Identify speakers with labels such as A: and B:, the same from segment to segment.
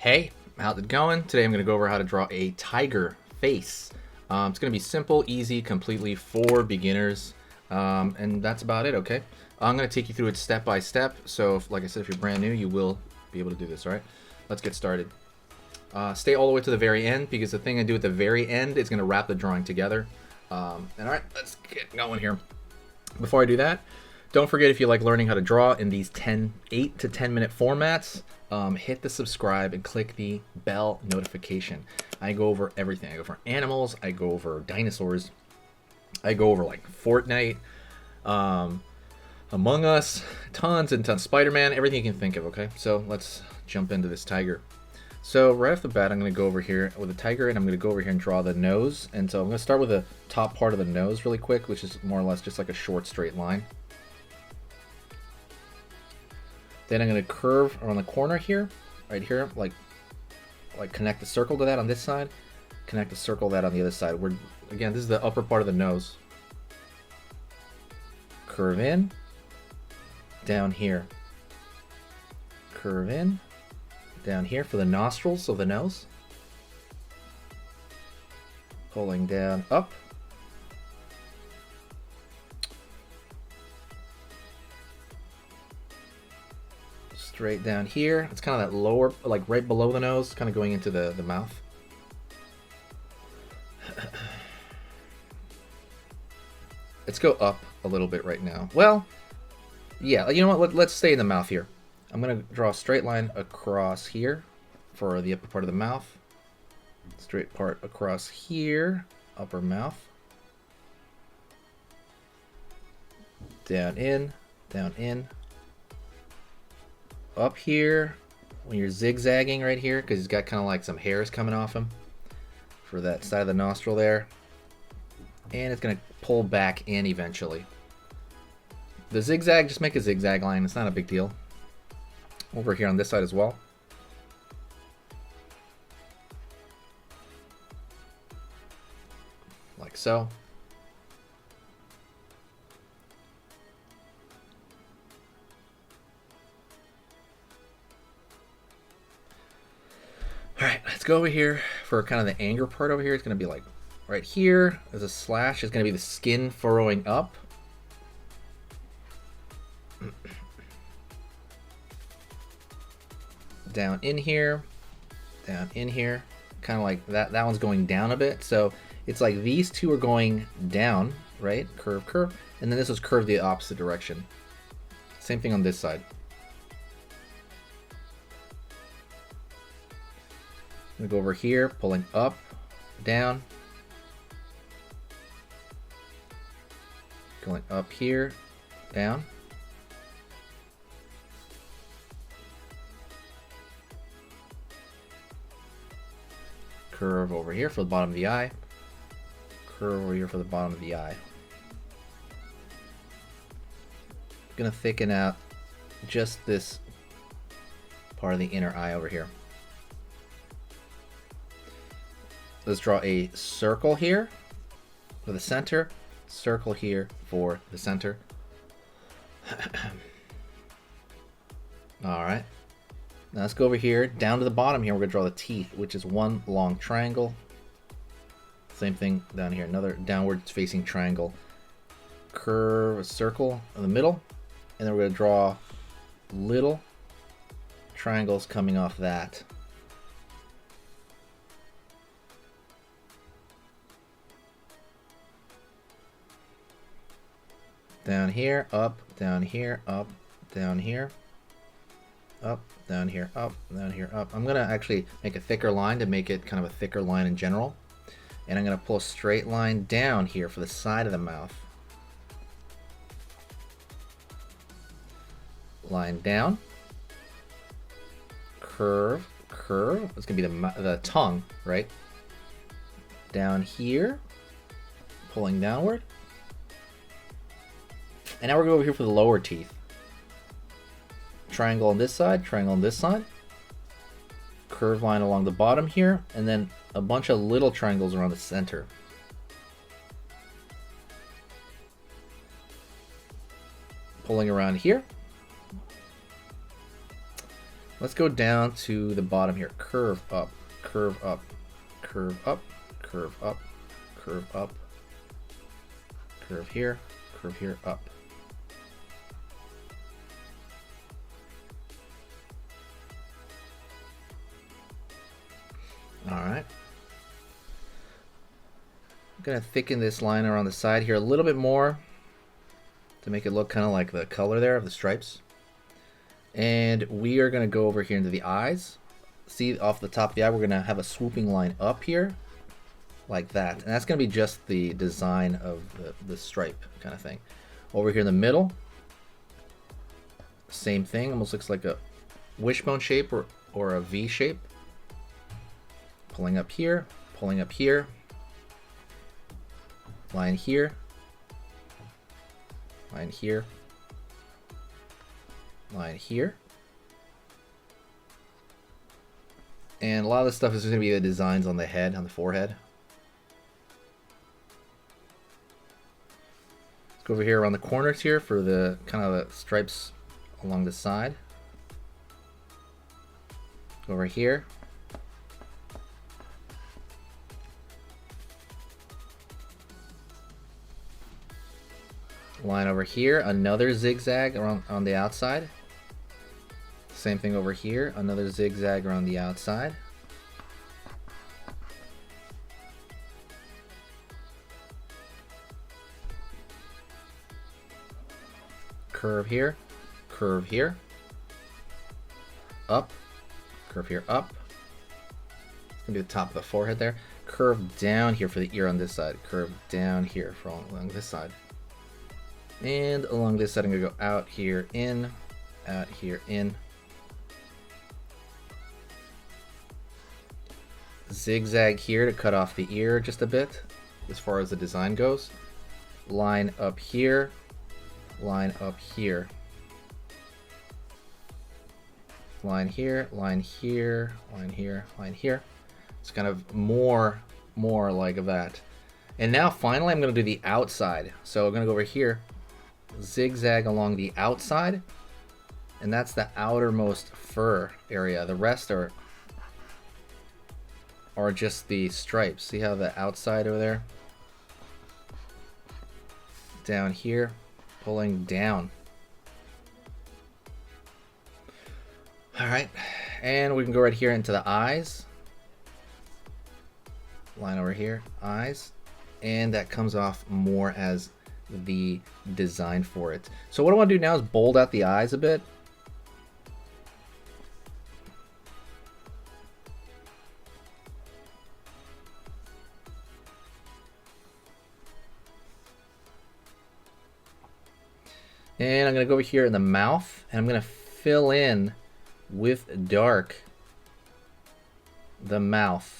A: Hey, how's it going? Today I'm going to go over how to draw a tiger face. It's going to be simple, easy, completely for beginners, and that's about it, okay? I'm going to take you through it step by step, so like I said, if you're brand new, you will be able to do this, all right? Let's get started. Stay all the way to the very end, because the thing I do at the very end is going to wrap the drawing together. And all right, let's get going here. Before I do that, don't forget, if you like learning how to draw in these 8 to 10 minute formats, hit the subscribe and click the bell notification. I go over everything. I go over animals, I go over dinosaurs, I go over like Fortnite, Among Us, tons and tons, Spider-Man, everything you can think of, okay? So let's jump into this tiger. So right off the bat, I'm going to go over here with a tiger, and I'm going to go over here and draw the nose. And so I'm going to start with the top part of the nose really quick, which is more or less just like a short straight line. Then I'm going to curve around the corner here, right here, like connect the circle to that on this side, connect the circle to that on the other side. Again, this is the upper part of the nose. Curve in, down here. Curve in, down here for the nostrils of the nose. Pulling down, up. Straight down here. It's kind of that lower, like right below the nose, kind of going into the mouth. Let's go up a little bit right now. Well, yeah, you know what? Let's stay in the mouth here. I'm going to draw a straight line across here for the upper part of the mouth. Straight part across here, upper mouth. Down in, down in. Up here, when you're zigzagging right here, because he's got kind of like some hairs coming off him for that side of the nostril there. And it's going to pull back in eventually. The zigzag, just make a zigzag line. It's not a big deal. Over here on this side as well. Like so. Alright, let's go over here for kind of the anger part over here. It's going to be like right here. There's a slash. It's going to be the skin furrowing up. Down in here. Down in here. Kind of like that. That one's going down a bit. So it's like these two are going down, right? Curve, curve. And then this was curved the opposite direction. Same thing on this side. I'm gonna go over here, pulling up, down. Going up here, down. Curve over here for the bottom of the eye. Curve over here for the bottom of the eye. Gonna thicken out just this part of the inner eye over here. Let's draw a circle here for the center, circle here for the center. All right. Now let's go over here, down to the bottom here. We're gonna draw the teeth, which is one long triangle. Same thing down here, another downward facing triangle. Curve a circle in the middle, and then we're gonna draw little triangles coming off that. Down here, up, down here, up, down here, up, down here, up, down here, up. I'm gonna actually make a thicker line to make it kind of a thicker line in general. And I'm gonna pull a straight line down here for the side of the mouth. Line down. Curve, curve. It's gonna be the tongue, right? Down here, pulling downward. And now we're going over here for the lower teeth. Triangle on this side, triangle on this side. Curve line along the bottom here, and then a bunch of little triangles around the center. Pulling around here. Let's go down to the bottom here. Curve up, curve up, curve up, curve up, curve up, curve here, up. All right. I'm gonna thicken this line around the side here a little bit more to make it look kind of like the color there of the stripes. And we are gonna go over here into the eyes. See, off the top of the eye, we're gonna have a swooping line up here, like that. And that's gonna be just the design of the stripe kind of thing. Over here in the middle, same thing, almost looks like a wishbone shape or a V shape. Pulling up here, line here, line here, line here. And a lot of this stuff is going to be the designs on the head, on the forehead. Let's go over here around the corners here for the kind of the stripes along the side. Go over here. Line over here, another zigzag around on the outside. Same thing over here, another zigzag around the outside. Curve here, up, curve here, up. It's gonna be the top of the forehead there. Curve down here for the ear on this side. Curve down here for along this side. And along this side, I'm gonna go out here, in, out here, in. Zigzag here to cut off the ear just a bit, as far as the design goes. Line up here, line up here. Line here, line here, line here, line here. It's kind of more like that. And now finally I'm gonna do the outside. So I'm gonna go over here, zigzag along the outside, and that's the outermost fur area. The rest are just the stripes. See how the outside over there, down here, pulling down. All right, and we can go right here into the eyes. Line over here, eyes, and that comes off more as the design for it. So what I want to do now is bold out the eyes a bit. And I'm going to go over here in the mouth, and I'm going to fill in with dark the mouth.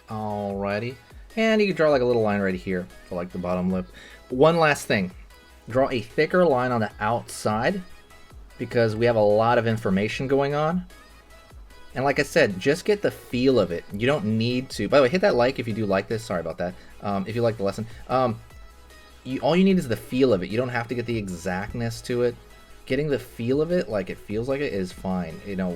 A: Alrighty, and you can draw like a little line right here for like the bottom lip. One last thing, draw a thicker line on the outside because we have a lot of information going on. And like I said, just get the feel of it. You don't need to, by the way, hit that like if you do like this. Sorry about that. If you like the lesson, all you need is the feel of it. You don't have to get the exactness to it. Getting the feel of it, like it feels like it, is fine. You know,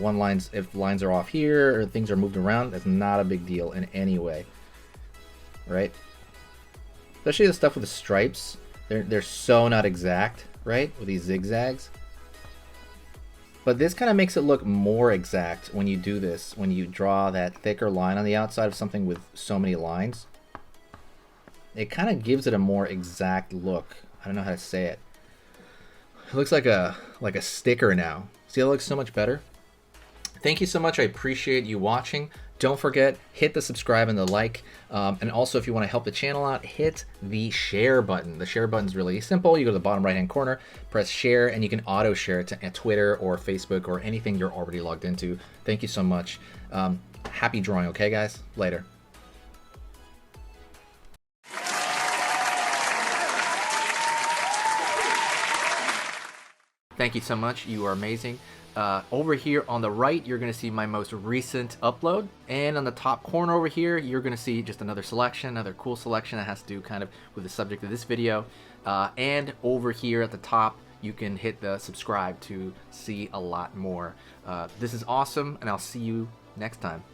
A: if lines are off here or things are moved around, that's not a big deal in any way, right? Especially the stuff with the stripes, they're so not exact, right? With these zigzags. But this kind of makes it look more exact when you do this, when you draw that thicker line on the outside of something with so many lines. It kind of gives it a more exact look. I don't know how to say it. It looks like a sticker now. See, it looks so much better. Thank you so much. I appreciate you watching. Don't forget, hit the subscribe and the like. And also, if you want to help the channel out, hit the share button. The share button is really simple. You go to the bottom right-hand corner, press share, and you can auto share it to Twitter or Facebook or anything you're already logged into. Thank you so much. Happy drawing, okay, guys? Later.
B: Thank you so much. You are amazing. Over here on the right, you're going to see my most recent upload. And on the top corner over here, you're going to see just another selection, another cool selection that has to do kind of with the subject of this video. And over here at the top, you can hit the subscribe to see a lot more. This is awesome, and I'll see you next time.